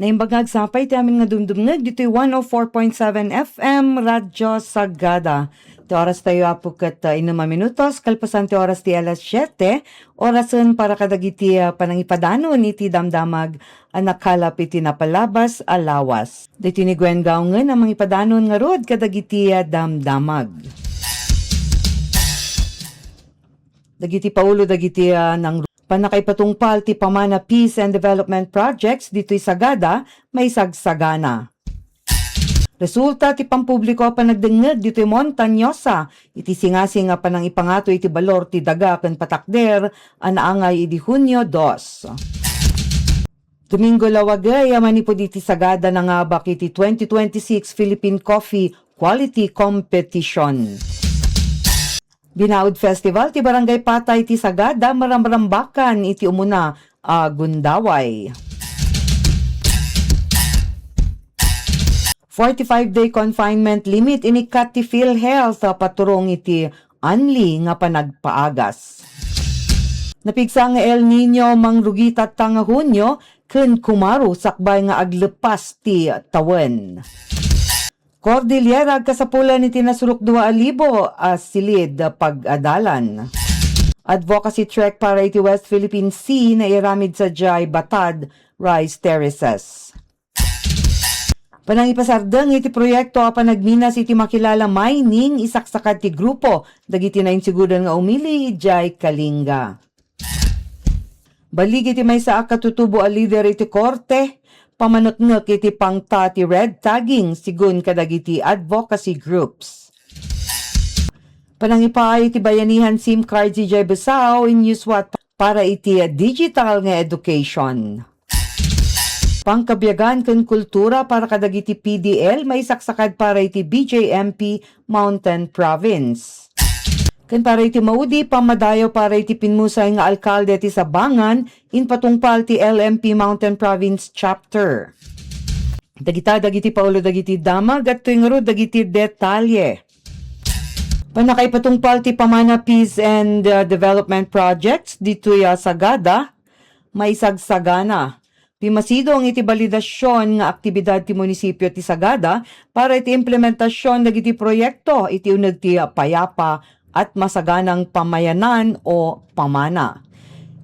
Naimbagag sapay ti amin nga dumdumnag dito'y 104.7 FM Radyo Sagada. Ti oras tayo apo kat 6 minutos, kalpasan ti oras ti alas 7, orasan para kadagiti panangipadanon iti damdamag anakalap iti napalabas alawas. Diti ni Gwen Gaungan ang mga ipadanon nga rod kadagiti damdamag. Dagiti paulo dagiti ng panakaipatungpal ti pamana Peace and Development Projects dito'y Sagada may sagsagana. Resulta ti pampubliko panagdengeg dito'y Montañosa iti singasing panang ipangato iti balor ti daga ken patakder anaangay iti Hunyo 2. Domingo lawagay manipod iti Sagada na nga bak iti 2026 Philippine Coffee Quality Competition. Binaud Festival ti Barangay Patay ti Sagada maramrambakan iti umuna Gundaway. 45-day confinement limit inikat ti PhilHealth paturong iti anli nga panagpaagas. Napigsa nga El Nino mangrugita nga Hunyo ken kumaro sakbay nga aglepas ti tawen. Cordillera kasapulan iti nasurok 2,000 silid pag-adalan. Advocacy trek para iti West Philippine Sea na iramid sa Jai Batad Rice Terraces. Panangipasardeng iti proyekto panagminas iti makilala mining isaksakad ti grupo dagiti na insiguran nga umili Jai Kalinga. Balig iti may saa katutubo a leader iti korte pamanotnok iti pangta ti red tagging sigun kadagiti advocacy groups. Panangipay iti bayanihan SIM card si Jai Basao in Uswat para iti digital nga education. Pangkabiyagan ken kultura para kadagiti PDL may saksakad para iti BJMP Mountain Province. Ken para iti maudi pamadayo para iti pinmusay nga alkalde ti Sabangan in patungpal ti LMP Mountain Province Chapter. Dagiti paulo dagiti damag at tuwing dagiti detalye. Panakay patungpal ti pamana Peace and Development Projects dito'y Sagada may sagsagana. Pimasidong iti balidasyon nga aktibidad ti munisipyo ti Sagada para iti implementasyon dagiti proyekto iti uneg ti payapa at masaganang pamayanan o pamana.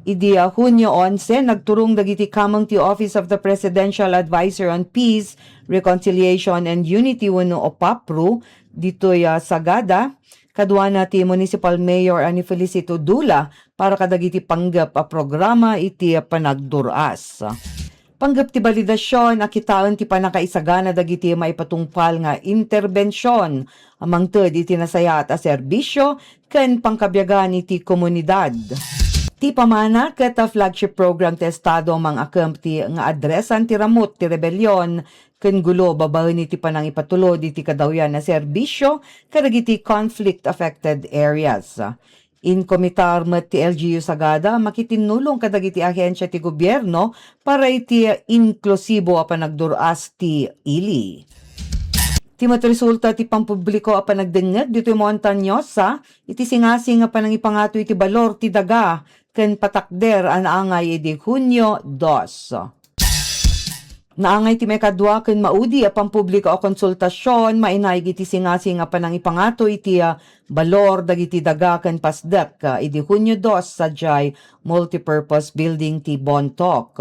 Idi Hunyo 11, nagturong dagiti kamang ti Office of the Presidential Advisor on Peace, Reconciliation and Unity wenno OPAPRU dito'y Sagada. Kadwana ti Municipal Mayor ani Felicito Dula para kadagiti panggap programa iti panagduras. Panggap ti balidasyon akitaan ti panakaisagana dagiti maipatungpal nga interbensyon amang ted iti nasayat a serbisyo ken pangkabyagan iti komunidad. Ti pamana ket flagship program ti estado amang akam ti nga adresan ti ramut ti rebelyon ken gulo babaen iti panangipatulod iti kadawyan na serbisyo kadagiti conflict affected areas. In komitar met ti LGU Sagada makitinulong kadagiti ahensya ti gobyerno para iti inklusibo a panagduras ti ili. Ti matresulta ti pampubliko a panagdengeg dito'y Montañosa iti singasing a panangipangato iti balor ti daga ken patakder anaangay iti Hunyo 2. Naangay ti may kadwa ken maudi a pampubliko a konsultasyon mainay iti singasing a panangipangato iti balor dagiti daga ken pasdek iti Hunyo 2 sa Jai Multipurpose Building ti Bontoc.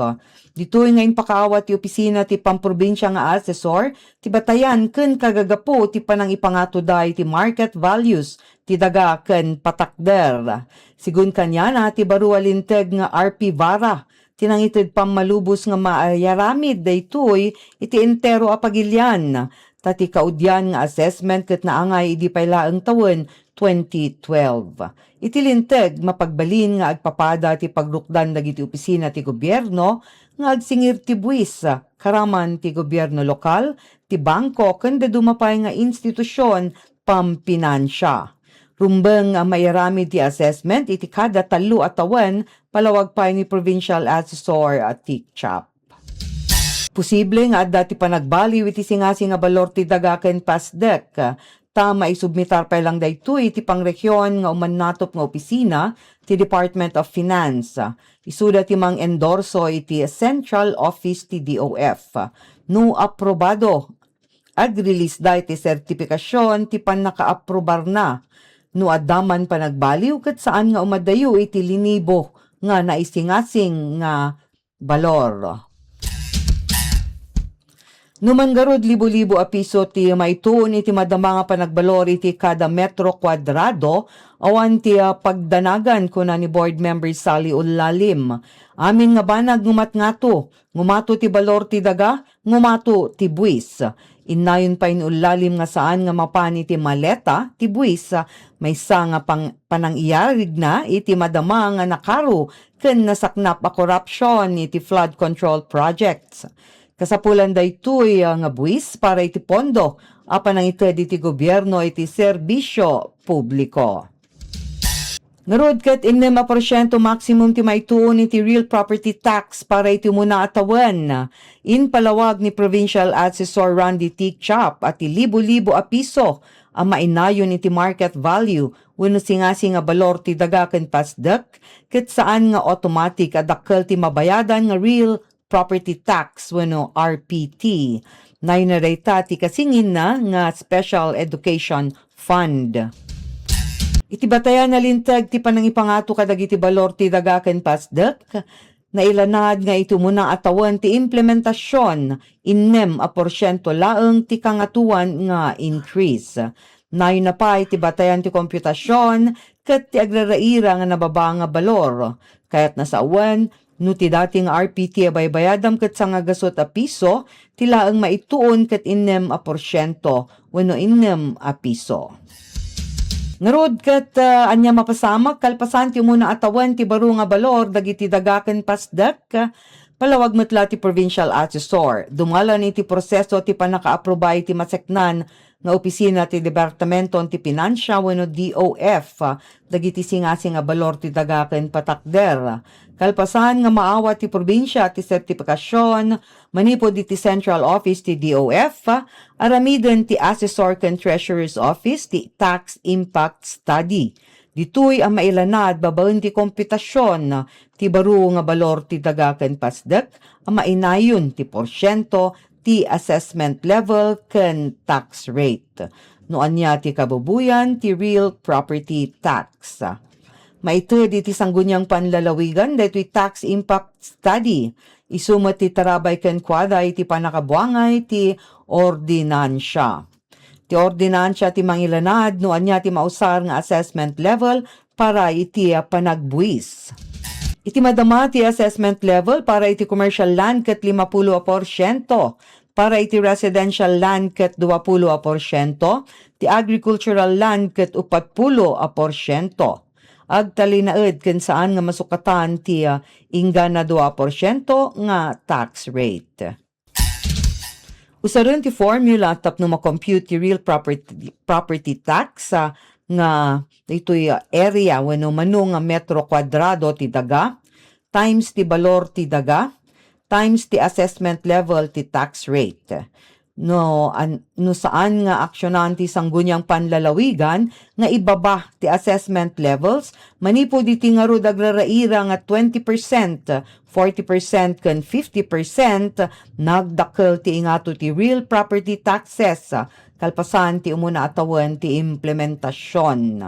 Dito'y ngayon pakaawat ti opisina ti pamprobinsya nga assessor ti batayan ken kagagapo ti panangipangato day ti market values ti daga ken patakder. Sigun kanya na ti baro alinteg nga RP Vara tinangitid pammalubos nga maayaramid daytoy iti entero a pagilyan tati kaudyan nga assessment ket naangay idi paylaeng tawen 2012. Iti linteg mapagbalin nga agpapada ti pagrukdan dagiti opisina ti gobyerno nga agsingir ti buwis karaman ti gobyerno lokal, ti bangko ken dumapay nga institusyon pampinansya. Rumbeng mairamid ti assessment iti kada 3 a tawen palawag pa ni Provincial Assessor at TICCHAP. Posible nga adda ti panagbaliw iti singasing nga balor ti daga ken pasdek tama isubmitar pa lang daytoy iti pangrehiyon nga umannatop nga opisina ti Department of Finance. Isuda ti mang endorso iti Central Office ti DOF. No aprobado, ag-release da iti sertifikasyon ti panaka-aprobar na. No adaman pa nagbaliw ket saan nga umadayo iti linibo nga naisingasing nga balor. Numanggarod libo-libo a piso ti maituon iti madama nga panagbalor iti kada metro kwadrado awan ti pagdanagan kuna ni board member Sally Ulalim. Amin nga banag ngumato ti balor ti daga, ngumato ti buwis. Inayon pa inulalim nga saan nga mapan iti maleta ti buwis maysa nga panangiyarig na iti madama nga nakaro ken nasaknap a corruption iti flood control projects. Kasapulan daytoy nga buwis para iti pondo apan ang ited iti gobyerno iti serbisyo publiko. Ngarod ket 6% maximum ti maituon iti real property tax para iti muna atawan. In palawag ni Provincial Assessor Randy Tikchap at libo-libo a piso ang mainayon iti market value wenno singasing nga balor ti daga ken pasdek ket saan nga automatic adakkel ti mabayadan nga real property tax wenno RPT. Nainareta ti kasingin na nga Special Education Fund. Iti batayan na lintag ti panangipangato kadagiti balor ti daga ken pasdek na ilanad nga iti muna atawan ti implementasyon 6% laeng ti kangatuan nga increase. Nayon na pa iti batayan ti komputasyon ket ti agraraira nga nababa nga balor. Kaya't nasauan no ti dating RPT baybayadam ket nga gasot a piso, ti laeng maituon ket 6% wenno 6 a piso. Ngarod ket anya mapasamak kalpasan ti muna atawan ti baro nga balor dagiti dagaken pasdek, palawag metla ti Provincial Assessor. Dumalan iti proseso ti panaka-aprobay ti maseknan nga opisina ti Departamento ti Pinansya wenno DOF dagiti singasing nga balor ti dagaken patakder. Kalpasan nga maawa ti probinsya ti sertifikasyon manipod iti Central Office ti DOF aramiden ti Assessor ken Treasurer's Office ti Tax Impact Study. Ditoy ang mailanad babaen ti komputasyon ti baro nga balor ti dagaken pasdek ang mainayon ti porsyento ti assessment level ken tax rate. No anya ti kabubuyan ti real property tax. Maited iti sanggunyang panlalawigan daytoy tax impact study. Isumat ti tarabay ken kwada iti panakabuangay ti ordinansya. Ti ordinansya ti mangilanad no anya ti mausar nga assessment level para iti panagbuwis. Iti madama ti assessment level para iti commercial land ket 50%, para iti residential land ket 20%, ti agricultural land ket 40%. Agtalinaed ken saan nga masukatan ti ingga na 2% nga tax rate. Usaron ti formula tapno ma-compute ti real property tax nga ito'y area wenno mano nga metro kwadrado ti daga times ti balor ti daga times ti assessment level ti tax rate. No saan nga aksyonan ti sanggunyang panlalawigan nga ibaba ti assessment levels manipod iti nga ro dagraraira nga 20%, 40% ken 50% nagdakkel ti ingato ti real property taxes kalpasan ti umuna atawan ti implementasyon.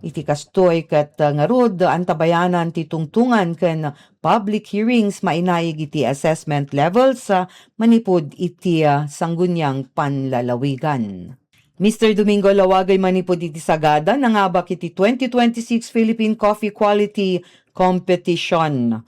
Iti kastoy ket nga rod antabayanan ti tungtungan ken public hearings mainayig iti assessment levels manipod iti sanggunyang panlalawigan. Mr. Domingo Lawagay manipod iti sagada nangabak iti 2026 Philippine Coffee Quality Competition.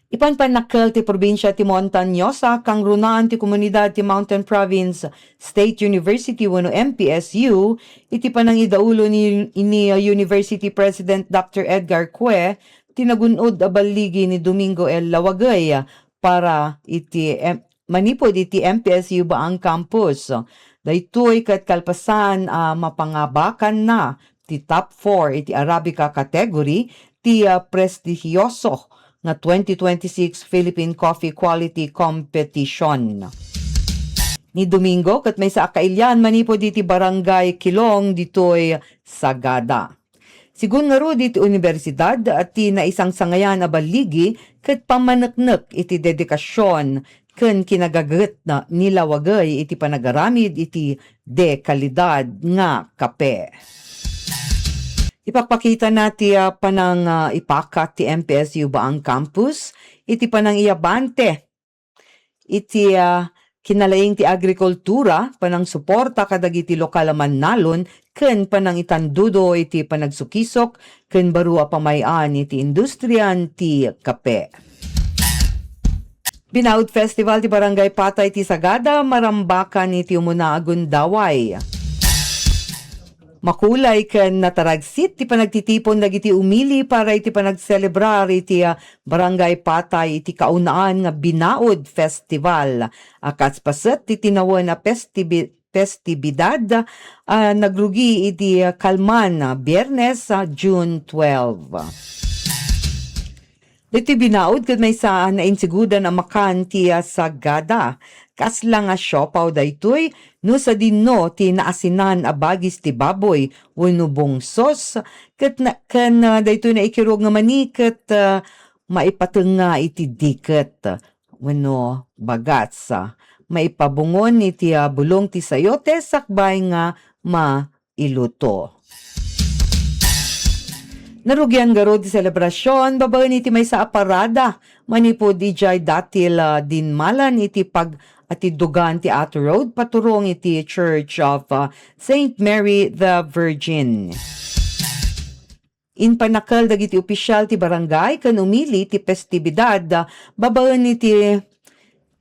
Ipanpanakkel ti probinsya ti Montañosa kang runaan ti komunidad ti Mountain Province State University wenno MPSU iti panangidaulo ni University President Dr. Edgar Cue tinagunod a baligi ni Domingo L. Lawagay para iti manipod iti MPSU Baang Campus. Daytoy ket kalpasan mapangabakan na ti top 4 iti Arabica category ti prestigyoso nga 2026 Philippine Coffee Quality Competition. Ni Domingo ket may sa kailyan manipod iti barangay Kilong ditoy Sagada. Sigun nga ro diti universidad at ti na isang sangayan a baligi ket pamaneknek iti dedikasyon ken kinagaget na nilawagay iti panagaramid iti de kalidad nga kape. Ipakpakita nati panang ipakat ti MPSU Baang Campus iti panang iabante iti kinalaing ti agrikultura panang suporta kadagiti lokal a mannalon ken panang itandudo iti panagsukisok ken barua pamayan iti industriyan ti kape. Binaud Festival ti Barangay Patay ti Sagada marambakan iti umuna agundaway. Makulay ken nataragsit ti panagtitipon dagiti umili para iti panagselebrar iti Barangay Patay iti kaunaan nga Binaod Festival. Akas paset ti tinawan na festibidad nagrugi iti Kalman Biyernes June 12. Diti Binaod ket may sa nainsigudan ang makan ti Sagada. Kasla nga siopaw daytoy no sa dinno ti naasinan a bagis ti baboy wenno bungsos ket ken daytoy na ikirog nga mani ket maipatenga iti diket wenno bagats maipabungon iti bulong ti sayote sakbay nga mailuto. Narugyan garo di selebrasyon, babaen iti may sa aparada, manipod ijay datil dinmalan iti ati dugan ti Ato Road, paturong iti Church of St. Mary the Virgin. In panakal dagiti opisyal ti barangay, kan umili ti festibidad, babaen iti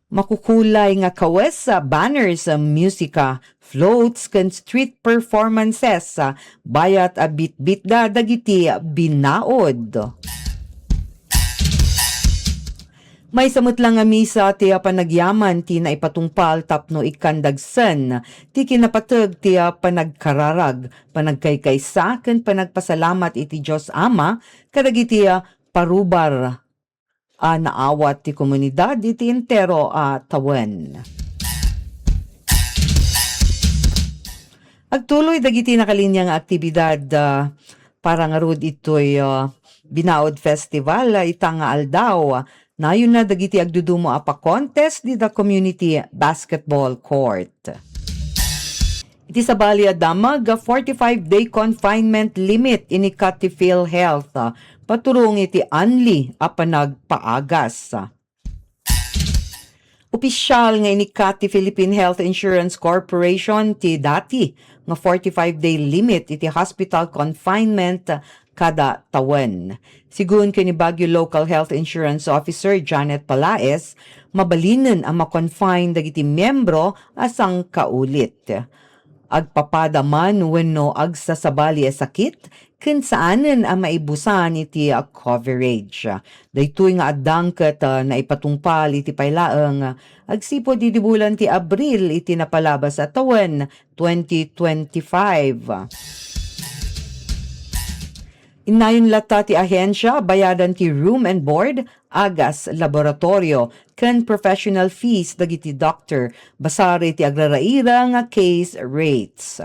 makukulay nga kawes banners musika, floats ken street performances bayat a bit-bit da dagiti binaod. May samot lang nga misa ti panagyaman ti naipatungpal tapno ikandagsen ti kinapateg ti panagkararag panagkaykaysa ken panagpasalamat iti Dios Ama kadagiti parubar naawat ti komunidad iti entero tawen. Agtuloy dagiti nakalinya nga aktibidad para nga rod ito'y Binaod Festival itang aldaw. Nayon na dagiti agdudumo pa contest di the community basketball court. Iti sabali damag 45-day confinement limit inikat ti PhilHealth. Paturong iti anli a panagpaagas. Opisyal nga inikat ti Philippine Health Insurance Corporation ti dati nga 45-day limit iti hospital confinement kada tawen. Sigun kini Baguio Local Health Insurance Officer Janet Palaez, mabalinen ang makonfine dagiti miyembro asang kaulit. Agpapada man wenno agsasabali a sakit, ken saanen ang maibusan iti coverage. Daytoy nga addang ket naipatungpal iti paylaeng agsipod iti bulan ti Abril iti napalabas a tawen 2025. Inayon lata ti ahensya, bayadan ti room and board, agas, laboratorio, ken professional fees dagiti doctor, basari ti agraraira nga case rates.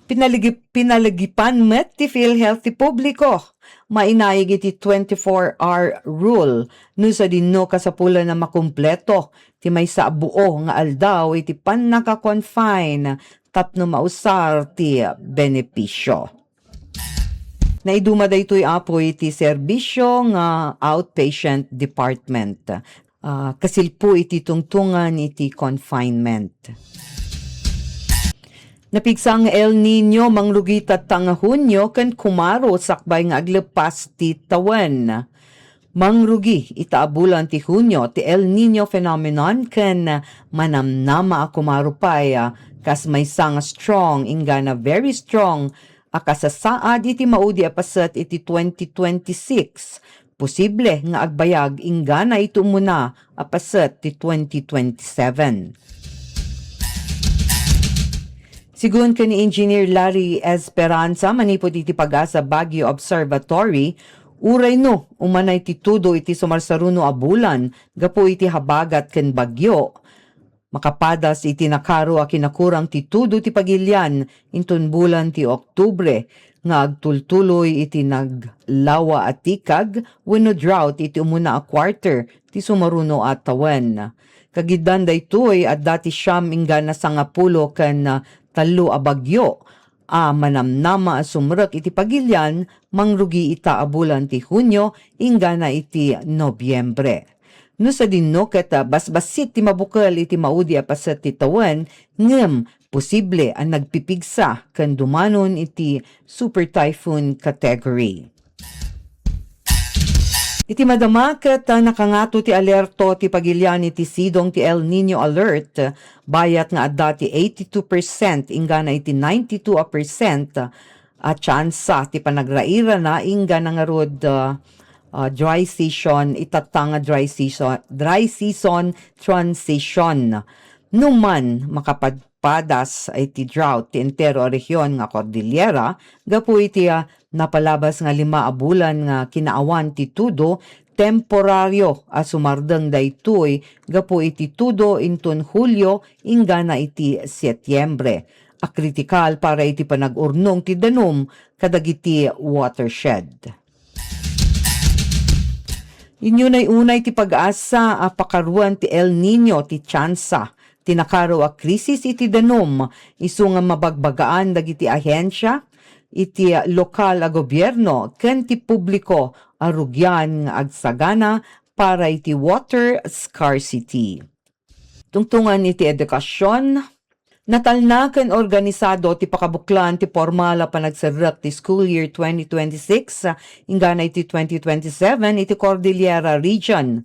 Pinaligipan met ti PhilHealth ti publiko. Mainayig iti 24-hour rule, no sa dinno kasapulan na makumpleto, ti may sa buo nga aldaw iti pan naka-confine, tapno mausar ti benepisyo. Naiduma daytoy apoy iti serbisyo nga outpatient department. Kasilpo iti tungtungan iti confinement. Napigsang El Nino mangrugitat tanga Hunyo ken kumaro sakbay nga aglepas ti tawen. Mangrugi itaabulan ti Hunyo ti El Nino phenomenon ken manamnama a kumarupay kas may sang strong ingana very strong akasasaad iti maudi apaset iti 2026. Posible nga agbayag ingana ito muna apaset ti 2027. Sigun kani Engineer Larry Esperanza manipod iti Pag-asa Baguio Observatory, uray no umanay ti tudo iti sumarsaruno a bulan gapo iti habagat ken bagyo. Makapadas iti nakaro a kinakurang ti tudo ti pagilyan inton bulan ti Oktubre nga agtultuloy iti naglawa at tikag wenno drought iti umuna a quarter ti sumaruno at tawen. Kagidan daytoy at dati siyam inggan na sangapulo ken talo a bagyo a manamnama a sumrek iti pagilyan mangrugi ita a bulan ti Hunyo inggan na iti Nobyembre. No sa dinno ket basbasit ti mabukal iti maudi a paset ti tawen ngem posible ang nagpipigsa ken dumanon iti super typhoon category. Iti madama ket nakangato ti alerto ti pagilyan iti sidong ti El Nino alert bayat nga adda ti 82% inggan na iti 92% at tsansa ti panagraira na inggan nga rod dry season itatang dry season transition. Numan makapadpadas ay ti drought ti entero a rehiyon nga Cordillera gapu iti napalabas nga 5 a bulan nga kinaawan ti tudo temporaryo a sumardeng daytoy gapu iti tudo inton Hulyo inggan na iti Setyembre. A kritikal para iti panag-urnong ti danum kadagiti watershed. Inyo na'y unay ti pag-asa a pakaruan ti El Nino ti tsansa. Tinakaro a krisis iti danum, isu nga mabagbagaan dagiti ahensya, iti lokal a gobyerno, ken ti publiko a rugyan nga agsagana para iti water scarcity. Tungtungan iti edukasyon, natalna ken organisado ti pakabuklan ti formal a panagserrek ti school year 2026 ingana iti 2027 iti Cordillera Region.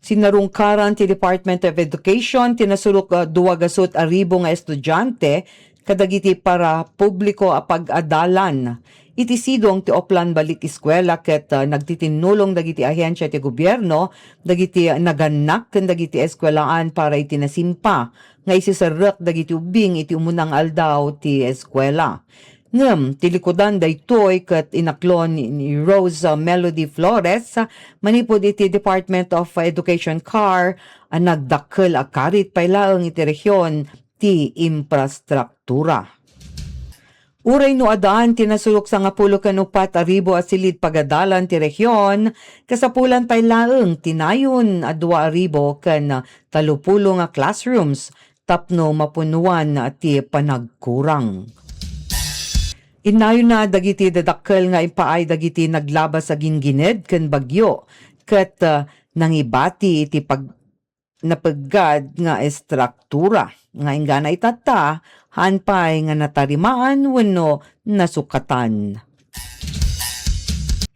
Sinarungkaran ti Department of Education tinasulok 2,000 nga estudyante kadagiti para publiko a pag-adalan. Iti sidong ti Oplan Balik Eskwela ket nagtitinulong dagiti ahensya ti gobyerno dagiti naganak ken dagiti eskwelaan para iti nasimpa nga isiserrek dagiti ubing iti umunang aldaw ti eskwela. Ngem tilikudan daytoy ket inaklon ni Rose Melody Flores manipod iti Department of Education CAR nagdakkel a karit paylaeng iti rehiyon ti infrastruktura. Uray no adaan tinasulok sa nga 10,400 a silid pagadalan ti rehiyon, kasapulan paylaeng tinayon a 2,000 ken 30 nga classrooms, tapno mapunuan ti panagkurang. Inayon na dagiti dadakkel nga ipaay dagiti naglabas sa gingined ken bagyo, ket nangibati iti napaggad nga estruktura nga ingana itata hanpay nga natarimaan wenno nasukatan.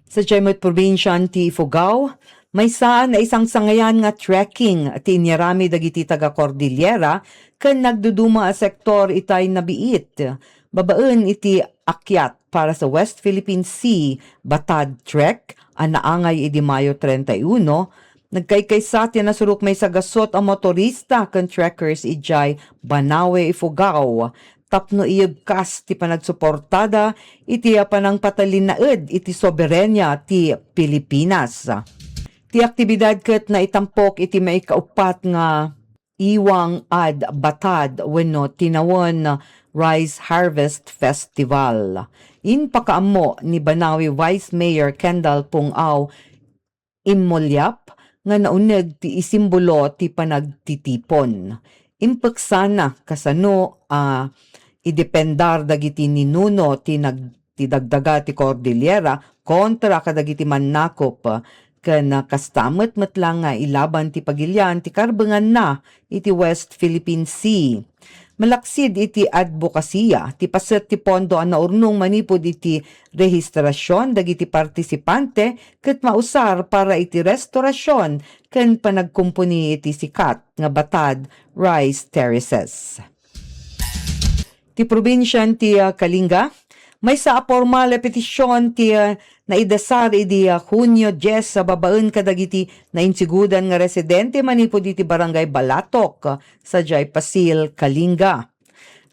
Sa Jaimut Provincia ti Ifugao, may saan na isang sangayan nga trekking at inyarami dagiti taga Cordillera ken nagduduma a sektor itay nabiit. Babaen iti akyat para sa West Philippine Sea Batad Trek anaangay idi Mayo 31. Nagkaykaysa ti nasurok may sagasot ang motorista ken trekkers ijay Banawe Ifugao. Tapno iibkas ti panagsuportada iti panang patalinaed iti soberenya ti Pilipinas. Ti aktibidad ket na itampok iti maikaupat nga Iwang ad Batad wenno tinawon Rice Harvest Festival. In pakaammo ni Banawe Vice Mayor Kendall Pungaw Imulyap nga nauneg ti isimbolo ti panagtitipon. Impeksana kasano idependar dagiti ninuno ti dagdaga ti Cordillera kontra kadagiti mannakop ken kastamet metlang nga ilaban ti pagilyan ti karbengan na iti West Philippine Sea. Malaksid iti advokasya, ti paset ti pondo ang naurnong manipod iti rehistrasyon dagiti partisipante ket mausar para iti restorasyon ken panagkumpuni iti sikat nga Batad Rice Terraces. Ti probinsya ti Kalinga, may sa formal petisyon ti naidasar idi Hunyo 10 sa babaen kadagiti na insigudan nga residente manipod iti barangay Balatok sa Jay Pasil, Kalinga.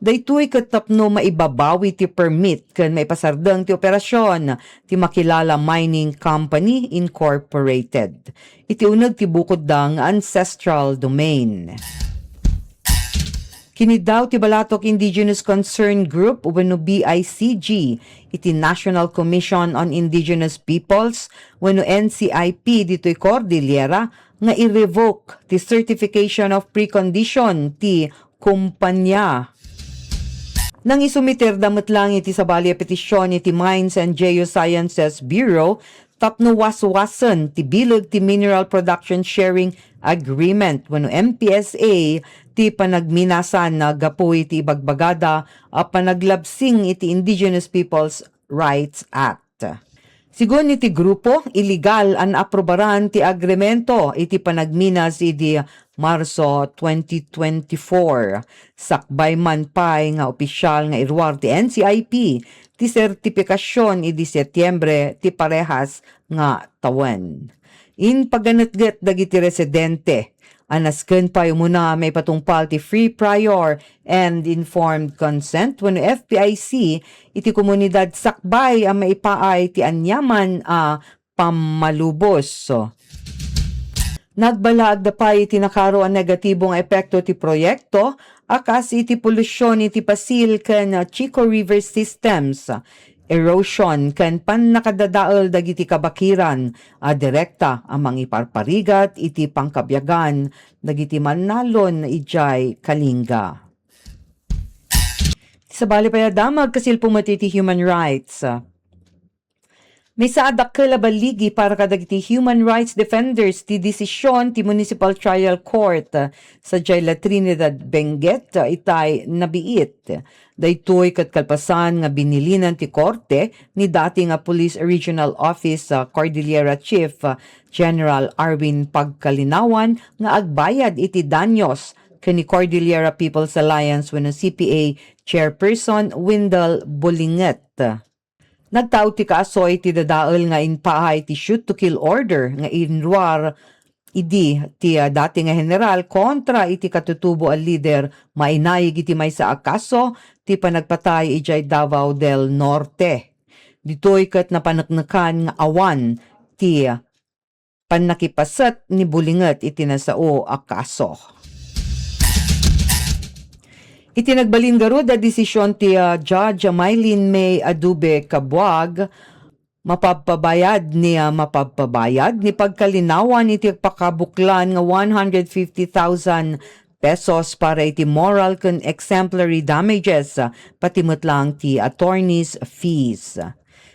Daytoy ket tapno maibabawi ti permit ken maipasardeng ti operasyon ti Makilala Mining Company Incorporated. Iti uneg ti bukod dang ancestral domain. Kini daw ti Balatok Indigenous Concern Group wenno BICG iti National Commission on Indigenous Peoples wenno NCIP ditoy Cordillera nga i-revoke ti certification of precondition ti kumpanya. Nang isumiter damat lang iti sabali a petisyon iti Mines and Geosciences Bureau tapno waswasan ti bilog ti Mineral Production Sharing Agreement wenno MPSA ti panagminasan na gapoy iti ibagbagada a panaglabsing iti Indigenous Peoples Rights Act. Sigun iti grupo, illegal an aprobaran ti agremento iti panagminas iti Marso 2024. Sakbay man pay nga opisyal nga irwar ti NCIP ti sertipikasyon iti Setyembre ti parehas nga tawen. In paganatgat dagiti residente, anasken pa muna may patungpal ti free prior and informed consent when FPIC iti komunidad sakbay ang maipaay ti anyaman a pamalubos. Nagbalag da pa iti nakaro ang negatibong epekto ti proyekto akas iti polusyon iti pasil ken Chico River systems, erosion ken nakadadaol dagiti kabakiran a direkta amang iparparigat iti pangkabyagan dagiti mannalon ijay Kalinga. Sabali pa damag kasilpong ti human rights. May saadak kalabaligi para kadagiti human rights defenders ti desisyon ti Municipal Trial Court sa Jayla Trinidad Benguet itay nabiit. Daytoy kat kalpasan nga binilinan ti korte ni dati nga Police Regional Office Cordillera Chief General Arwin Pagkalinawan nga agbayad iti danyos kani Cordillera People's Alliance wenno CPA Chairperson Wendell Bolinget. Nagtao ti kaasoy ti dadaol nga inpahay ti shoot to kill order nga inruar idi ti dati nga general kontra iti katutubo al leader mainayig iti maysa a kaso ti panagpatay ijay Davao del Norte. Ditoy ket napanaknakan nga awan ti panakipasat ni Bulinget iti nasao a kaso. Itinagbalin garo da desisyon ti Judge Mylene May Adube Kabuag mapagpabayad ni pagkalinawan iti pakabuklan nga 150,000 pesos para iti moral ken exemplary damages patimot lang ti attorney's fees.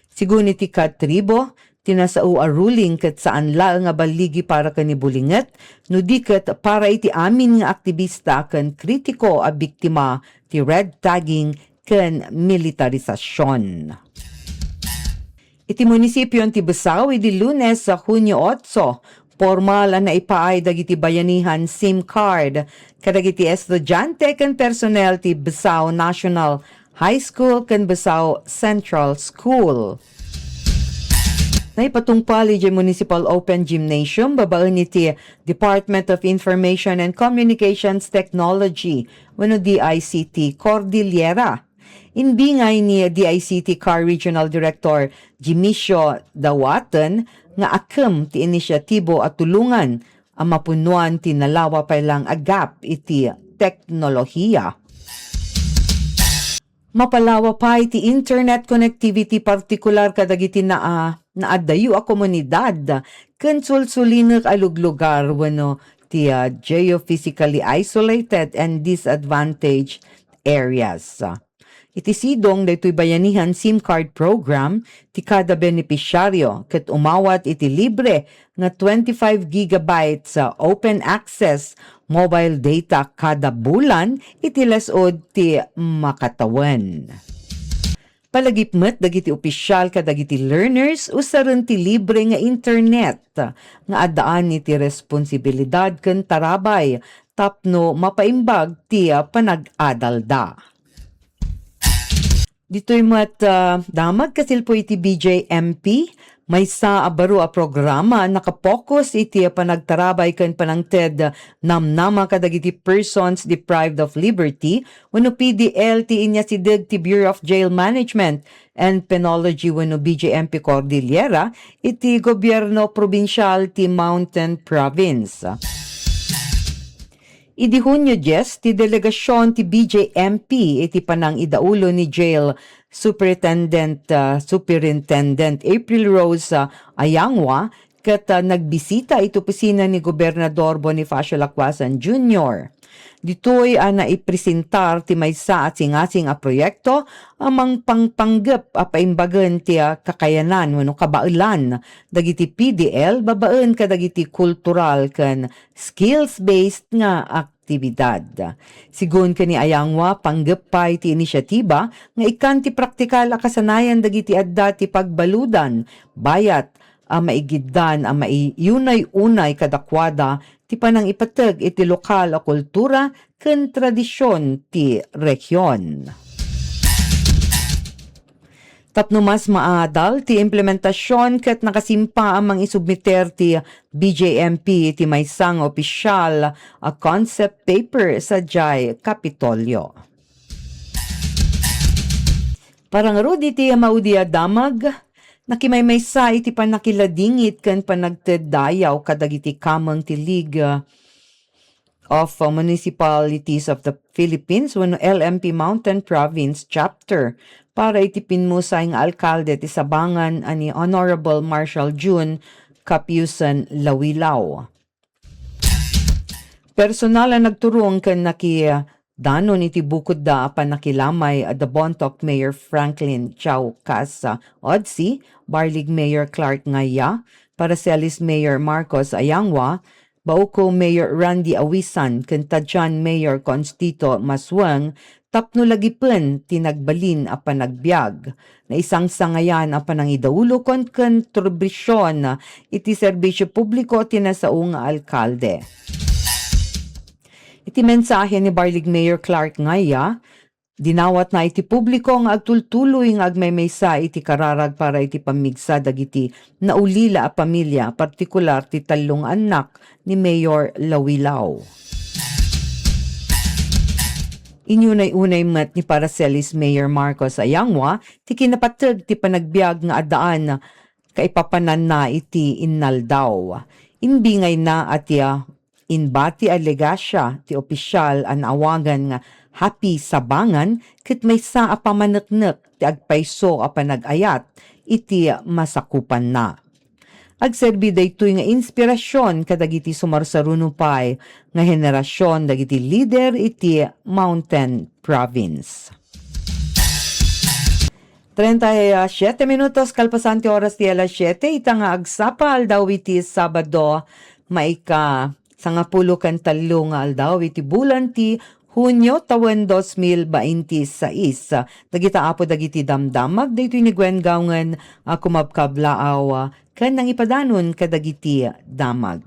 Sigun iti katribo tinasao a ruling ket saan la nga baligi para kani Bulinget no di ket para iti amin nga aktivista ken kritiko a biktima ti red tagging ken militarisasyon. Iti munisipyo ti Besao idi Lunes sa Hunyo 8, formal na ipaay dagiti bayanihan SIM card kadagiti estudyante ken personnel ti Besao National High School ken Besao Central School. Naipatungpal iti Municipal Open Gymnasium babaen iti Department of Information and Communications Technology wenno DICT Cordillera. Inbingay ni DICT CAR Regional Director Jimisio Dawatan nga akem ti inisyatibo at tulungan ang mapunuan ti nalawa pa lang agap iti teknolohiya. Mapalawa pa iti internet connectivity partikular kadagiti naadayo a komunidad ken sulsulinek a luglugar wenno ti geophysically isolated and disadvantaged areas. Iti sidong daytoy bayanihan SIM card program ti kada benepisyaryo ket umawat iti libre nga 25 gigabytes sa open access mobile data kada bulan iti lesod ti makatawan. Palagipmet dagiti opisyal kadagiti learners usaron ti libre nga internet nga adaan iti responsibilidad ken tarabay tapno mapaimbag ti panag-adalda. Dito'y damag kasilpo iti BJMP, may sa abaro a programa nakapokus iti panagtarabay ken panangted namnama kadagiti persons deprived of liberty wenno PDL ti inyasideg ti Bureau of Jail Management and Penology wenno BJMP Cordillera iti gobyerno probinsyal ti Mountain Province. Idi Hunyo 10, ti delegasyon ti BJMP iti panang idaulo ni Jail Superintendent April Rose Ayangwa ket nagbisita iti opisina ni Gobernador Bonifacio Lacwasan Jr. Ditoy naipresentar ti maysa at singasing a proyekto amang pangpanggep paimbagan ti kakayanan wenno kabailan dagiti PDL babaen kadagiti kultural ken skills-based nga aktibidad. Sigun kani Ayangwa panggep pay ti inisyatiba nga ikan ti praktikal a kasanayan dagiti adda ti pagbaludan bayat maigiddan maiyunay-unay kadakwada ti panang ipateg iti lokal a kultura ken tradisyon ti rehiyon. Tapno mas maadal ti implementasyon ket nakasimpa amang isubmiter ti BJMP ti maysang opisyal a concept paper sa Jai Kapitolyo. Parang rudi ti maudia damag nakimay-maysa iti panakiladingit ken panagteddayaw kadagiti kameng ti League of Municipalities of the Philippines wenno LMP Mountain Province Chapter para iti pinmusay nga alkalde ti Sabangan ani Honorable Marshal June Capiusan Lawilaw. Personal ang nagturong ken danon iti bukod da panakilamay the Bontoc Mayor Franklin Chau Casa Odsi, Barlig Mayor Clark Ngaya, Paracelis Mayor Marcos Ayangwa, Bauco Mayor Randy Awisan, Kentadjan Mayor Constito Maswang, tapno lagipen tinagbalin a panagbiag, na isang sangayan a panangidaulo kon kontribusyon iti serbisyo publiko tinasaong alkalde. Iti mensahe ni Barlig Mayor Clark Ngaya, dinawat na iti publiko nga agtultuloy nga agmaymaysa iti kararag para iti pamigsa dagiti naulila a pamilya, partikular ti talong anak ni Mayor Lawilaw. Inyunay-unay met ni Paracelis Mayor Marcos Ayangwa, ti kinapateg ti panagbiag nga adaan kaipapanan na iti innaldaw. Inbingay na at inbati alegasya ti opisyal an awagan nga happy sabangan ket maysa a pamaneknek ti agpayso a panagayat iti masakupan na. Agserbi daytoy nga inspirasyon kadagiti sumarsarunupay nga henerasyon dagiti leader iti Mountain Province. 37 minutos kalpasanti oras ti alas 7 ita nga agsapal daw iti Sabado maika sangapulo kan talo nga aldaw iti bulan ti Hunyo tawen 2026. Dagita apo dagiti damdamag daytoy ni Gwen Gawngen kumabkablaaw ken nang ipadanon kadagiti damag.